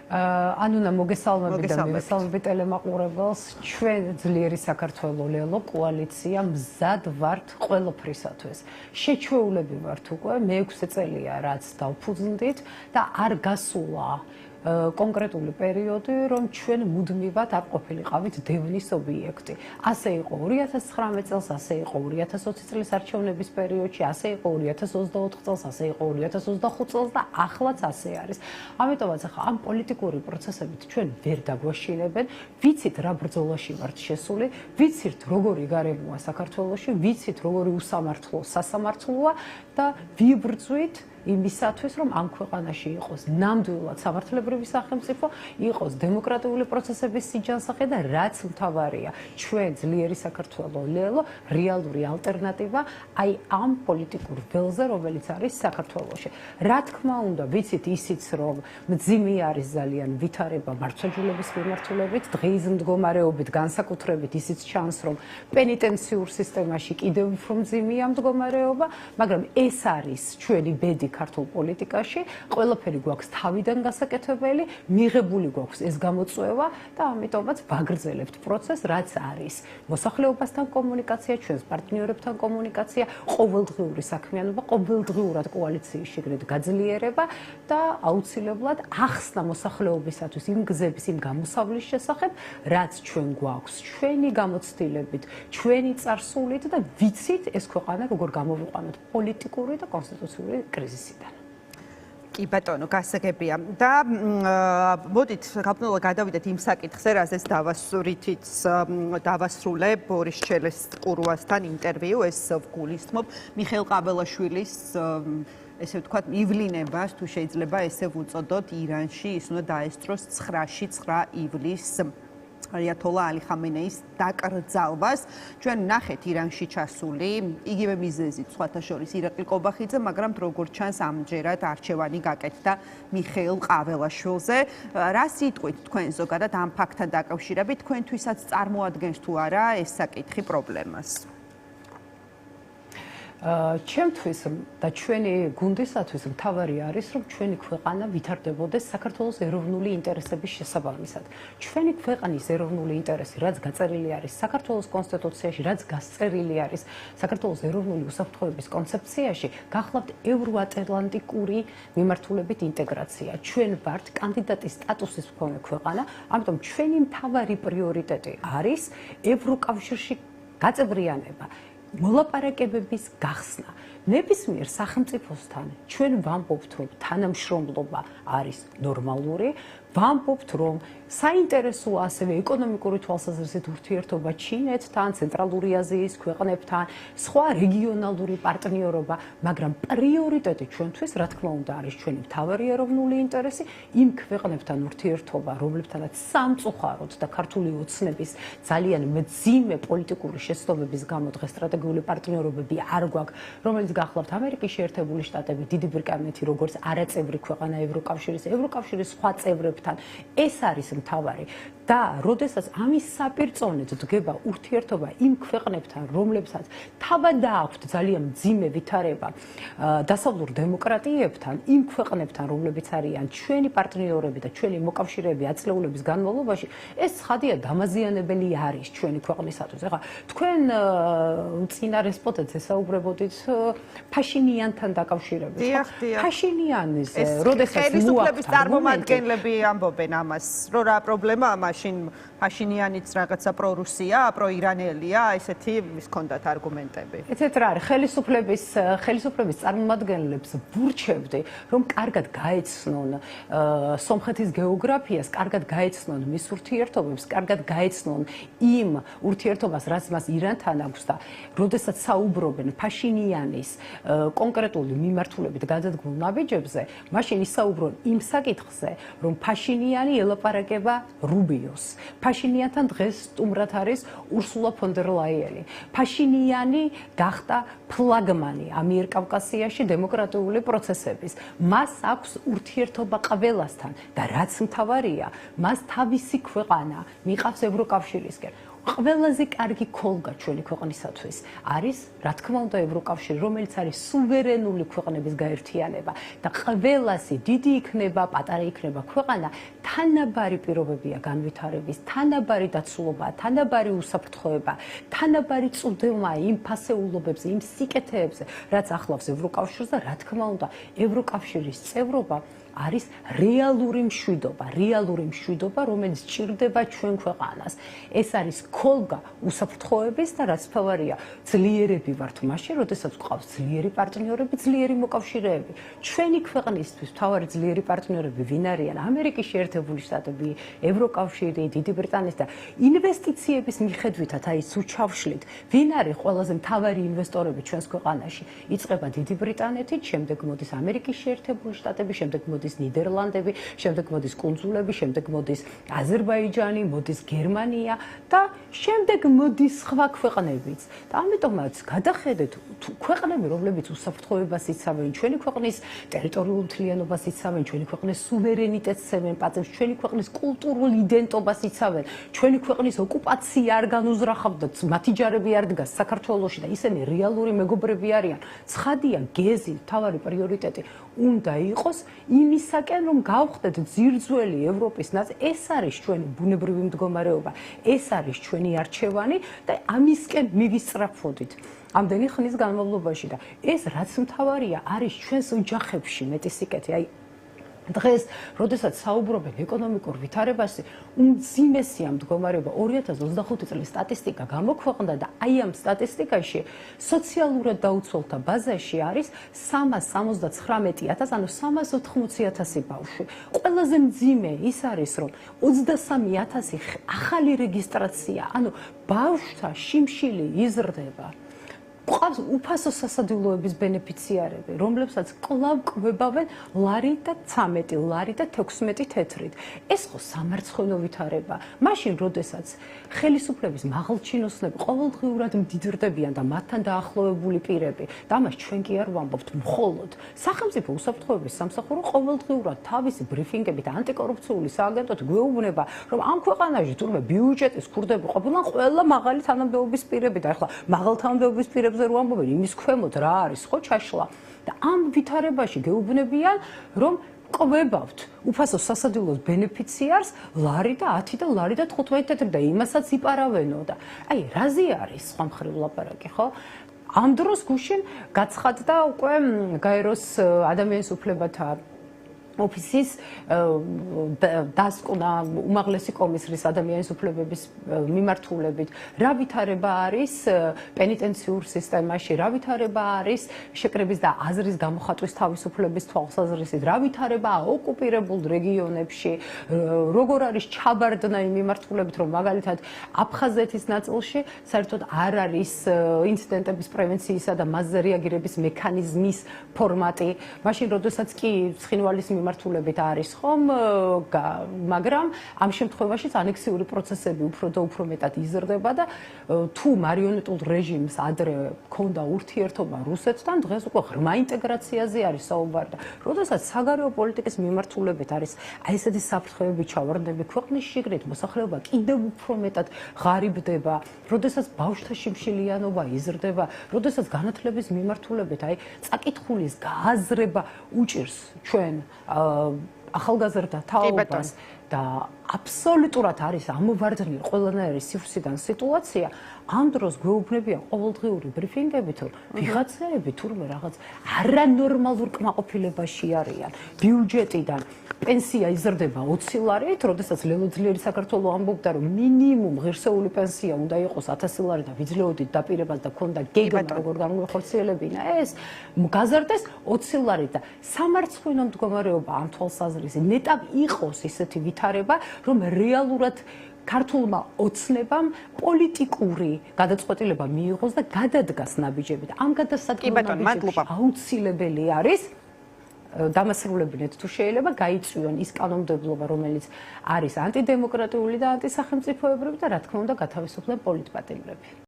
ანუნა მოგესალმებით და მივესალმებით ტელემაყურებელს. ჩვენ ძლიერი საქართველო ლელო კოალიცია მზად ვართ ყველაფრისათვის. შეჩვეულები ვართ უკვე მე-6 წელია რაც დავფუძნდით და არ გასულა კონკრეტული პერიოდი, რომ ჩვენ მუდმივად არ ყოფილიყავით დევნის ობიექტი. ასე იყო 2019 წელს, ასე იყო 2020 წლის არჩევნების პერიოდში, ასე იყო 2024 წელს, ასე იყო 2025 წელს და ახლაც ასე არის. ამიტომაც ახლა ამ პოლიტიკური პროცესებით ჩვენ ვერ დაგვაშინებენ, ვიცით რა ბრძოლაში ვართ შესული, ვიცით როგორი გარემოა საქართველოში, ვიცით როგორი უსამართლო სასამართლოა და ვიბრძვით იმისათვის, რომ ამ ქვეყანაში იყოს ნამდვილად სამართლებრივი სახელმწიფო, იყოს დემოკრატიული პროცესების სიჯანსაღე და რაც მთავარია, ჩვენ ძლიერი საქართველო ლელო რეალური ალტერნატივა აი ამ პოლიტიკურ ველზე, რომელიც არის საქართველოში. რა თქმა უნდა, ვიცით ისიც, რომ მძიმე არის ძალიან ვითარება მართლმსაჯულების მიმართულებით, დღის მდგომარეობით განსაკუთრებით ისიც ჩანს, რომ პენიტენციურ სისტემაში კიდევ უფრო მძიმეა მდგომარეობა, მაგრამ ეს არის ჩვენი ბედი ქართულ პოლიტიკაში, ყველაფერი გვაქვს თავიდან გასაკეთებელი, მიღებული გვაქვს ეს გამოწვევა და ამიტომაც ვაგრძელებთ პროცესს, რაც არის მოსახლეობასთან კომუნიკაცია, ჩვენს პარტნიორებთან კომუნიკაცია, ყოველდღიური საქმიანობა, ყოველდღიურად კოალიციის შიგნით გაძლიერება და აუცილებლად ახსნა მოსახლეობისათვის იმ გზების, იმ გამოსავლის შესახებ, რაც ჩვენ გვაქვს, ჩვენი გამოცდილებით, ჩვენი წარსულით და ვიცით ეს ქვეყანა როგორ გამოვიყვანოთ პოლიტიკური და კონსტიტუციური კრიზისიდან. კი ბატონო, გასაგებია. და მოდით გაბნეულად გადავიდეთ იმ საკითხზე, რაზეც დავასრულე ბორის ჩელეს-ყურუასთან ინტერვიუ, ეს ვგულისხმობ მიხეილ ყაბელაშვილის ესე ვთქვათ, ივლინებას, თუ შეიძლება ესე ვუწოდოთ, ირანში ის უნდა დაესწროს 9-ში 9 ივლისს აიათოლა ალი ხამენეის დაკრძალვას. ჩვენ ნახეთ ირანში ჩასული, იგივე მიზეზით, სხვათა შორის ირაკლი კობახიძე, მაგრამ როგორც ჩანს ამჯერად არჩევანი გაკეთდა მიხეილ ყაბელაშვილზე. რა სიტყვით თქვენ ზოგადად ამ ფაქტთან დაკავშირებით, თქვენთვისაც წარმოადგენს თუ არა ეს საკითხი პრობლემას? ჩემთვის და ჩვენი გუნდისათვის მთავარი არის, რომ ჩვენი ქვეყანა ვითარდებოდეს საქართველოს ეროვნული ინტერესების შესაბამისად. ჩვენი ქვეყნის ეროვნული ინტერესი, რაც გაწერილი არის საქართველოს კონსტიტუციაში, რაც გასწერილი არის საქართველოს ეროვნული უსაფრთხოების კონცეფციაში, გახლავთ ევროატლანტიკური მიმართულებით ინტეგრაცია. ჩვენ ვართ კანდიდატის სტატუსის მქონე ქვეყანა, ამიტომ ჩვენი მთავარი პრიორიტეტი არის ევროკავშირში გაწევრიანება. მოლაპარაკებების გახსნა. ნებისმიერ სახელმწიფოსთან ჩვენ ვამბობთ, რომ თანამშრომლობა არის ნორმალური, ვამბობთ, რომ საინტერესოა ასევე ეკონომიკური თვალსაზრისით ურთიერთობა ჩინეთთან, ცენტრალური აზიის ქვეყნებთან, სხვა რეგიონალური პარტნიორობა, მაგრამ პრიორიტეტი ჩვენთვის, რა თქმა უნდა, არის ჩვენი მთავარი ეროვნული ინტერესი, იმ ქვეყნებთან ურთიერთობა, რომლებთანაც სამწუხაროდ და ქართული ოცნების ძალიან მძიმე პოლიტიკური შეცდომების გამო დღეს სტრატეგიული პარტნიორობები არ გვაქვს, რომელიც გახლავთ ამერიკის შეერთებული შტატები, დიდი ბრიტანეთი, როგორც არაწევრი ქვეყანა ევროკავშირის სხვა წევრებთან. ეს არის მთავარი და როდესაც ამის საპირწონედ დგება ურთიერთობა იმ ქვეყნებთან, რომლებსაც თავად აქვთ ძალიან მძიმე ვითარება დასავლურ დემოკრატიებთან, იმ ქვეყნებთან, რომლებიც არიან ჩვენი პარტნიორები და ჩვენი მოკავშირეები აწლეულების განმავლობაში, ეს ცხადია დამაზიანებელი არის ჩვენი ქვეყნისათვის. ეხლა თქვენ წინა რესპონდენტზე საუბრებოდით ფაშინიანთან დაკავშირებით. ფაშინიანის როდესაც ხელისუფლების წარმომადგენლები ამბობენ ამას, რომ რა პრობლემაა მაშინ ფაშინიანიც რაღაცა პრორუსია, პროირანელია, ესეთი ის ჰქონდათ არგუმენტები. ესეთ რა არის, ხელისუფლების წარმომადგენლებს ვურჩევდი, რომ კარგად გაეცნონ სომხეთის გეოგრაფიას, კარგად გაეცნონ მის ურთიერთობებს, კარგად გაეცნონ იმ ურთიერთობას, რაც მას ირანთან აქვს და როდესაც საუბრობენ ფაშინიანის კონკრეტული მიმართულებით გადადგმულ ნაბიჯებზე, მაშინ ისაუბრონ იმ საკითხზე, რომ ფაშინიანი ელაპარაკება რუბიოს. ფაშინიანთან დღეს სტუმრად არის ურსულა ფონ დერ ლაიენი. ფაშინიანი გახდა ფლაგმანი ამიერკავკასიაში დემოკრატიული პროცესების. მას აქვს ურთიერთობა ყველასთან და რაც მთავარია, მას თავისი ქვეყანა მიყავს ევროკავშირისკენ. ყველაზე კარგი ქოლგა ჩვენი ქვეყნისათვის არის, რა თქმა უნდა, ევროკავშირი, რომელიც არის სუვერენული ქვეყნების გაერთიანება და ყველასი დიდი იქნება, პატარა იქნება ქვეყანა, თანაბარი პირობებია განვითარების, თანაბარი დაცულობა, თანაბარი უსაფრთხოება, თანაბარი წვდომა იმ ფასეულობებზე, იმ სიკეთეებზე, რაც ახლავს ევროკავშირს და რა თქმა უნდა, ევროკავშირის წევრობა არის რეალური მშვიდობა, რომელიც ჭირდება ჩვენ ქვეყანას. ეს არის ქოლგა უსაფრთხოების და რაც თავარია, ძლიერები ვართ მაშინ, როდესაც გვყავს ძლიერი პარტნიორები, ძლიერი მოკავშირეები. ჩვენი ქვეყნისთვის თავარი ძლიერი პარტნიორები ვინ არიან? ამერიკის შეერთებული შტატები, ევროკავშირი, დიდი ბრიტანეთი და ინვესტიციების მიხედვითაც აი სუჩავშლით, ვინ არის ყველაზე მთავარი ინვესტორები ჩვენს ქვეყანაში? იწყება დიდი ბრიტანეთით, შემდეგ მოდის ამერიკის შეერთებული შტატები, შემდეგ მოდის ნიდერლანდები, შემდეგ მოდის კუნძულები, შემდეგ მოდის აზერბაიჯანი, მოდის გერმანია და შემდეგ მოდის სხვა ქვეყნებიც. და ამიტომაც გადახედეთ ქვეყნები, რომლებიც უსაფრთხოებას იცავენ, ჩვენი ქვეყნის ტერიტორიულ მთლიანობას იცავენ, ჩვენი ქვეყნის სუვერენიტეტს ცემენ პაწევს, ჩვენი ქვეყნის კულტურულ იდენტობას იცავენ, ჩვენი ქვეყნის ოკუპაცია არ განუზრახავდათ, მათი ჯარები არ დგას საქართველოში და ისინი რეალური მეგობრები არიან. ცხადია, გეზი, მთავარი პრიორიტეტი უნდა იყოს იმისაკენ, რომ გავხდეთ ძირძველი ევროპის ნაწილი. ეს არის ჩვენი ბუნებრივი მდგომარეობა, ეს არის ჩვენი არჩევანი და ამისკენ მივისწრაფვოდით ამდენი ხნის განმავლობაში და ეს რაც მთავარია არის ჩვენს ოჯახებში მეტი სიკეთე. აი დღეს, როდესაც საუბრობენ ეკონომიკურ ვითარებაზე, უმძიმესია მდგომარეობა 2025 წლის სტატისტიკა გამოქვეყნდა და აი ამ სტატისტიკაში სოციალურად დაუცველთა ბაზაში არის 379.000, ანუ 380.000 ბავშვი. ყველაზე მძიმე ის არის, რომ 23.000 ახალი რეგისტრაცია, ანუ ბავშვთა შიმშილი იზრდება. ყავს უფასო სასადილოების ბენეფიციარები, რომლებსაც კვლავ კვებავენ ლარი და 13, ლარი და 16 თეთრით. ეს ხო სამარცხვინო ვითარება. მაშინ, როდესაც ხელისუფლების მაღალჩინოსნები ყოველდღიურად მდიდრდებიან და მათთან დაახლოებული პირები, და ამას ჩვენ კი არ ვამბობთ, მხოლოდ სახელმწიფო უსაფრთხოების სამსახურო ყოველდღიურად თავისი ბრიფინგებით ანტიკორუფციული სააგენტოდ გვეუბნება, რომ ამ ქვეყანაში თურმე ბიუჯეტის ქურდები ყოფილან ყველა მაღალი თანამდებობის პირები და ახლა მაღალ თანამდებობის პირებს ვერ ვამბობენ, იმის ქვემოთ რა არის, ხო ჩაშლა და ამ ვითარებაში გეუბნებიან, რომ ყვებავთ უფასო სასადილოს ბენეფიციარს ლარი და 10 და ლარი და 15 თეთრი და იმასაც იპარავენო და აი რაზე არის სხვა მხრივ ლაპარაკი, ხო? ამ დროს გუშინ გაცხადდა უკვე გაეროს ადამიანის უფლებათა ოფისის დასკვნა უმაღლესი კომისრის ადამიანის უფლებების მიმართულებით, რა ვითარება არის პენიტენციურ სისტემაში, რა ვითარება არის შეკრების და აზრის გამოხატვის თავისუფლების თვალსაზრისით, რა ვითარება ოკუპირებულ რეგიონებში, როგორ არის ჩაბარდნა იმ მიმართულებით, რომ მაგალითად აფხაზეთის ნაწილში საერთოდ არ არის ინციდენტების პრევენციისა და მასზე რეაგირების მექანიზმის ფორმატი, მაშინ როდესაც კი ცხინვალის მიმართულებით არის ხომ, მაგრამ ამ შემთხვევაშიც ანექსიური პროცესები უფრო და უფრო მეტად იზრდება და თუ მარიონეტულ რეჟიმს ადრე ჰქონდა ურთიერთობა რუსეთთან, დღეს უკვე ღრმა ინტეგრაციაზე არის საუბარი და როდესაც საგარეო პოლიტიკის მიმართულებით არის აი ესეთი საფრთხეები ჩავარდნები ქვეყნის შიგნით, მოსახლეობა კიდევ უფრო მეტად ღარიბდება, როდესაც ბავშვთა შიმშილიანობა იზრდება, როდესაც განათლების მიმართულებით აი წაკითხulis გააზრება უჭირს ჩვენ ახალგაზრდა თაობას და აბსოლუტურად არის ამოვარდნილი ყველანაირი სივრციდან სიტუაცია, ამ დროს გვეუბნებიან ყოველდღიური ბრიფინგებით, რომ ვიღაცები თურმე რაღაც არანორმალურ კმაყოფილებაში არიან. ბიუჯეტიდან პენსია იზრდება 20 ლარით, როდესაც ლელოძლიერი საქართველოს ამბობდა, რომ მინიმუმ ღირსეული პენსია უნდა იყოს 1000 ლარი და ვიძლეოდით დაპირებას და ქონდა გეგმა როგორ განვიხორციელებინა ეს, გაზარდეს 20 ლარით და სამარცხვინო მდგომარეობა ამ თვალსაზრისით ნეტავ იყოს ისეთი ვითარება, რომ რეალურად ქართულმა ოცნებამ პოლიტიკური გადაწყვეტილება მიიღოს და გადადგას ნაბიჯებით. ამ გადასადგმელში აუცილებელი არის დამასრულებინეთ თუ შეიძლება გაიწვიონ ის კანონმდებლობა, რომელიც არის ანტიდემოკრატიული და ანტისახელმწიფოებრივი და რა თქმა უნდა გათავისუფლდნენ პოლიტპატიმრები.